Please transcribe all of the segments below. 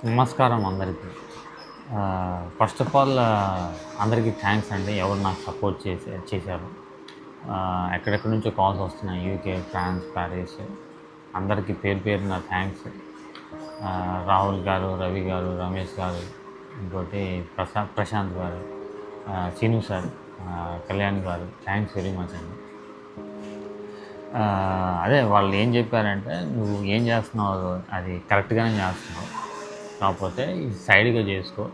నమస్కారం అందరికీ. First of all అందరికీ థ్యాంక్స్ అండి. ఎవరు నాకు సపోర్ట్ చేశారు. ఎక్కడెక్కడి నుంచో కాల్స్ వస్తున్నాయి. యూకే, ఫ్రాన్స్, ప్యారిస్ అందరికీ పేరు పేరున థ్యాంక్స్. రాహుల్ గారు, రవి గారు, రమేష్ గారు, ఇంకోటి ప్రశాంత్ గారు, సీను సార్, కళ్యాణ్ గారు, థ్యాంక్స్ వెరీ మచ్ అండి. అదే వాళ్ళు ఏం చెప్పారంటే, నువ్వు ఏం చేస్తున్నావు అది కరెక్ట్గానే చేస్తున్నావు, కాకపోతే ఇది సైడ్గా చేసుకో,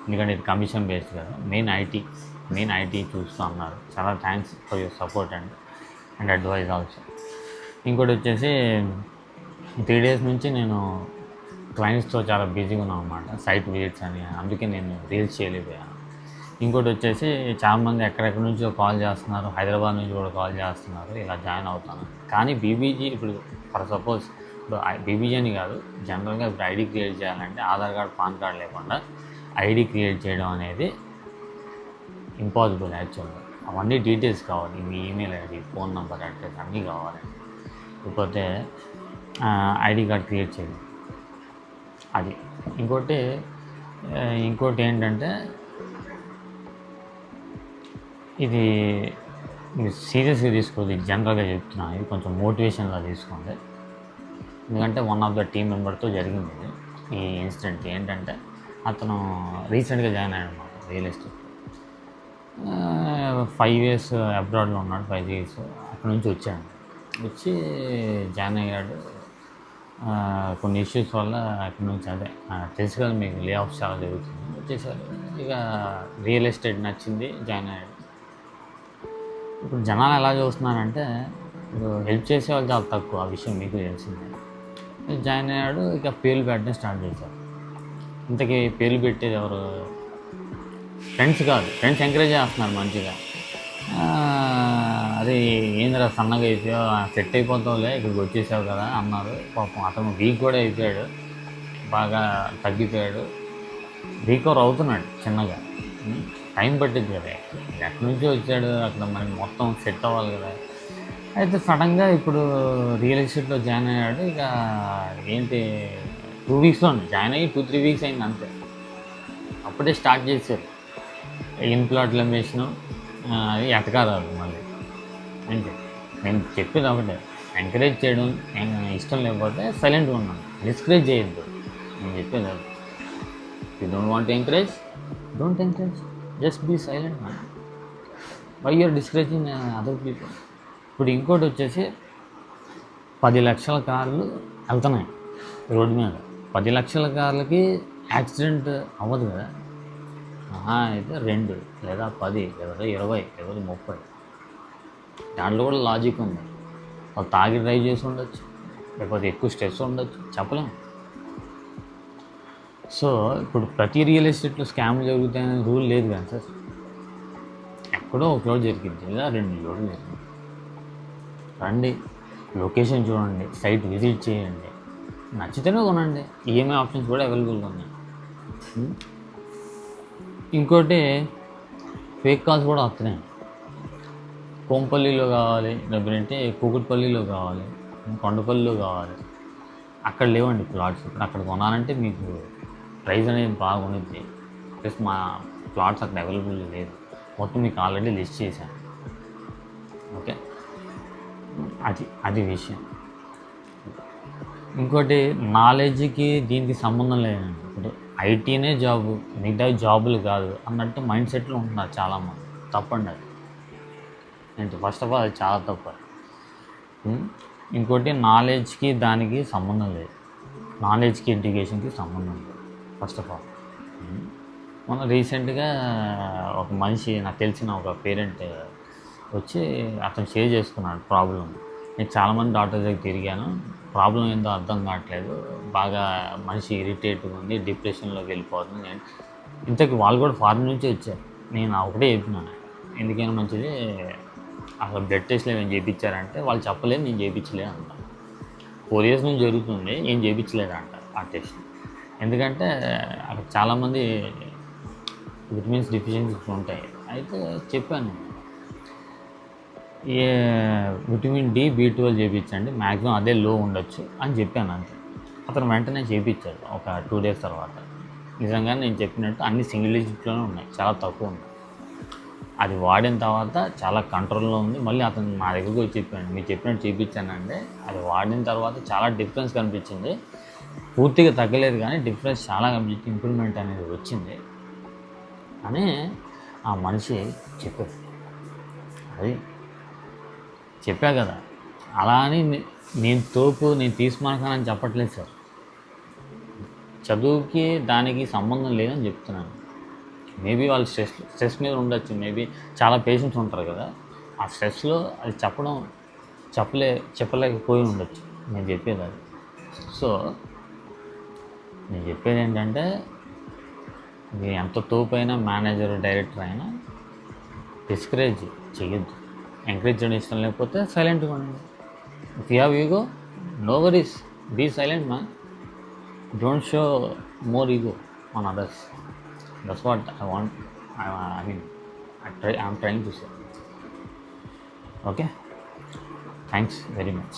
ఎందుకంటే ఇది కమిషన్ బేస్డ్ కదా, మెయిన్ ఐటీ చూస్తూ అన్నారు. చాలా thanks for your support and advise also. ఇంకోటి వచ్చేసి 3 days నుంచి నేను క్లయింట్స్తో చాలా బిజీగా ఉన్నాను అనమాట, సైట్ విజిట్స్ అని, అందుకే నేను రీల్స్ చేయలేకపోయాను. ఇంకోటి వచ్చేసి చాలామంది ఎక్కడెక్కడి నుంచో కాల్ చేస్తున్నారు, హైదరాబాద్ నుంచి కూడా కాల్ చేస్తున్నారు, ఇలా జాయిన్ అవుతాను. కానీ బీబీజీ ఇప్పుడు ఫర్ సపోజ్ ఇప్పుడు బీబీజీ అని కాదు, జనరల్గా ఇప్పుడు ఐడి క్రియేట్ చేయాలంటే ఆధార్ కార్డ్, పాన్ కార్డ్ లేకుండా ఐడి క్రియేట్ చేయడం అనేది ఇంపాసిబుల్ యాక్చువల్గా. అవన్నీ డీటెయిల్స్ కావాలి, మీ email ID, phone number, address అన్నీ కావాలి. లేకపోతే ఐడి కార్డ్ క్రియేట్ చేయడం అది. ఇంకోటి ఏంటంటే, ఇది మీరు సీరియస్గా తీసుకోవాలి, జనరల్గా చెప్తున్నాను, ఇది కొంచెం మోటివేషన్లా తీసుకోండి. ఎందుకంటే వన్ ఆఫ్ ద టీమ్ మెంబర్తో జరిగింది ఈ ఇన్సిడెంట్. ఏంటంటే, అతను రీసెంట్గా జాయిన్ అయ్యాడు అన్నమాట రియల్ ఎస్టేట్. 5 years అబ్రాడ్లో ఉన్నాడు, 5 years అక్కడ నుంచి వచ్చి జాయిన్ అయ్యాడు. కొన్ని ఇష్యూస్ వల్ల అక్కడి నుంచి, అదే తెలుసు కదా మీకు, లే ఆఫ్స్ చాలా జరుగుతుంది, వచ్చేసారు. ఇక రియల్ ఎస్టేట్ నచ్చింది, జాయిన్ అయ్యాడు. ఇప్పుడు జనాలు ఎలా చూస్తున్నారంటే, ఇప్పుడు హెల్ప్ చేసే వాళ్ళు చాలా తక్కువ, ఆ విషయం మీకు తెలిసిందే. జాయిన్ అయ్యాడు, ఇక పేర్లు పెట్టడం స్టార్ట్ చేశారు. ఇంతకీ పేర్లు పెట్టేది ఎవరు? ఫ్రెండ్స్ కాదు, ఫ్రెండ్స్ ఎంకరేజ్ చేస్తున్నారు మంచిగా. అదే ఏందిరా సన్నగా అయిపోయావు, సెట్ అయిపోతావులే, ఇక్కడికి వచ్చేసావు కదా అన్నారు. పాపం అతను వీక్ కూడా అయిపోయాడు, బాగా తగ్గిపోయాడు, రీకవర్ అవుతున్నాడు చిన్నగా. టైం పట్టింది కదా, ఎక్కడి నుంచో వచ్చాడు, అక్కడ మనకి మొత్తం సెట్ అవ్వాలి కదా. అయితే సడన్గా ఇప్పుడు రియల్ ఎస్టేట్లో జాయిన్ అయ్యాడు. ఇక ఏంటి 2 weeksలో జాయిన్ అయ్యి 2-3 weeks అయింది అంతే. అప్పుడే స్టార్ట్ చేశారు ఇన్ప్లాట్లు అమ్మేషను, అది ఎతకారాలు మళ్ళీ. అంటే నేను చెప్పేది ఒకటే, ఎంకరేజ్ చేయడం ఇష్టం లేకపోతే సైలెంట్గా ఉన్నాను, డిస్కరేజ్ చేయొద్దు. నేను చెప్పేది అది, you don't want encourage, don't encourage, just be silent man. Why you're discouraging other people. ఇప్పుడు ఇంకోటి వచ్చేసి 10 లక్షల కార్లు వెళ్తున్నాయి రోడ్డు మీద. 10 లక్షల కార్లకి యాక్సిడెంట్ అవ్వదు కదా, అయితే 2 లేదా 10 లేదా 20 లేదా 30. దాంట్లో కూడా లాజిక్ ఉంది. వాళ్ళు తాగి డ్రైవ్ చేసి ఉండొచ్చు, లేకపోతే ఎక్కువ స్ట్రెస్ ఉండొచ్చు, చెప్పలేము. సో ఇప్పుడు ప్రతి రియల్ ఎస్టేట్లో స్కామ్లు జరుగుతాయనే రూల్ లేదు కదా సార్. ఎక్కడో ఒక రోజు జరిగింది లేదా 2 రోజులు జరిగింది. రండి, లొకేషన్ చూడండి, సైట్ విజిట్ చేయండి, నచ్చితేనే కొనండి. ఈఎంఐ ఆప్షన్స్ కూడా అవైలబుల్గా ఉన్నాయి. ఇంకోటి ఫేక్ కాల్స్ కూడా వస్తున్నాయి. కోంపల్లిలో కావాలి, లేకపోతే కూకట్పల్లిలో కావాలి, కొండపల్లిలో కావాలి, అక్కడ లేవండి ప్లాట్స్. ఇప్పుడు అక్కడ కొనాలంటే మీకు ప్రైస్ అనేది బాగా ఉంటుంది. ప్లస్ మా ప్లాట్స్ అక్కడ అవైలబుల్ లేదు, మొత్తం మీకు ఆల్రెడీ లిస్ట్ చేశాను. ఓకే, అది విషయం. ఇంకోటి, నాలెడ్జ్కి దీనికి సంబంధం లేదండి. ఇప్పుడు ఐటీనే జాబు, మిగతా జాబులు కాదు అన్నట్టు మైండ్ సెట్లో ఉంటున్నారు చాలామంది. తప్పండి అది. ఏంటి, ఫస్ట్ ఆఫ్ ఆల్ అది చాలా తప్పు. ఇంకోటి, నాలెడ్జ్కి దానికి సంబంధం లేదు, నాలెడ్జ్కి ఎడ్యుకేషన్కి సంబంధం లేదు ఫస్ట్ ఆఫ్ ఆల్. మొన్న రీసెంట్గా ఒక మనిషి, నాకు తెలిసిన ఒక పేరెంట్ వచ్చి అతను షేర్ చేసుకున్నాడు ప్రాబ్లం. నేను చాలామంది డాక్టర్ దగ్గర తిరిగాను, ప్రాబ్లం ఏందో అర్థం కావట్లేదు, బాగా మనిషి ఇరిటేట్గా ఉంది, డిప్రెషన్లోకి వెళ్ళిపోతుంది. నేను ఇంతకీ వాళ్ళు కూడా ఫారెన్ నుంచి వచ్చారు. నేను ఒకటే చెప్పినాను, ఎందుకైనా మంచిది అసలు బ్లడ్ టెస్ట్లు ఏమైనా చేయించారంటే వాళ్ళు చెప్పలేదు, నేను చేయించలేదు అంట. 4 years నుంచి జరుగుతుంది, ఏం చేయించలేదంట ఆ టెస్ట్. ఎందుకంటే అక్కడ చాలామంది విటమిన్స్ డిఫిషియన్సీస్ ఉంటాయి. అయితే చెప్పాను, విటమిన్ D, B12 చేయించండి, మ్యాక్సిమం అదే లో ఉండొచ్చు అని చెప్పాను అంతే. అతను వెంటనే చేయించాడు ఒక 2 days తర్వాత. నిజంగా నేను చెప్పినట్టు అన్ని సింగిల్ డిజిట్లోనే ఉన్నాయి, చాలా తక్కువ ఉన్నాయి. అది వాడిన తర్వాత చాలా కంట్రోల్లో ఉంది. మళ్ళీ అతను నా దగ్గరికి వచ్చి చెప్పాడు, మీరు చెప్పినట్టు చేయించానంటే అది వాడిన తర్వాత చాలా డిఫరెన్స్ కనిపించింది. పూర్తిగా తగ్గలేదు కానీ డిఫరెన్స్ చాలా కనిపించింది, ఇంప్రూవ్మెంట్ అనేది వచ్చింది అని ఆ మనిషి చెప్పాడు. అది చెప్పా కదా, అలా అని నేను తోపు, నేను తీసుకున్నానని చెప్పట్లేదు సార్. చదువుకి దానికి సంబంధం లేదని చెప్తున్నాను. మేబీ వాళ్ళు స్ట్రెస్ మీద ఉండొచ్చు, మేబీ చాలా పేషెంట్స్ ఉంటారు కదా, ఆ స్ట్రెస్లో అది చెప్పలేకపోయి ఉండొచ్చు. నేను చెప్పేది అది. సో నేను చెప్పేది ఏంటంటే, మీరు ఎంత తోపైనా, మేనేజర్, డైరెక్టర్ అయినా డిస్కరేజ్ చేయొద్దు. ఎంకరేజ్ చేయడం ఇష్టం లేకపోతే సైలెంట్గా ఉండండి. If you have ego, no worries, be silent man. Don't show more ego on others. That's what I want. I'm trying to say. Okay? Thanks very much.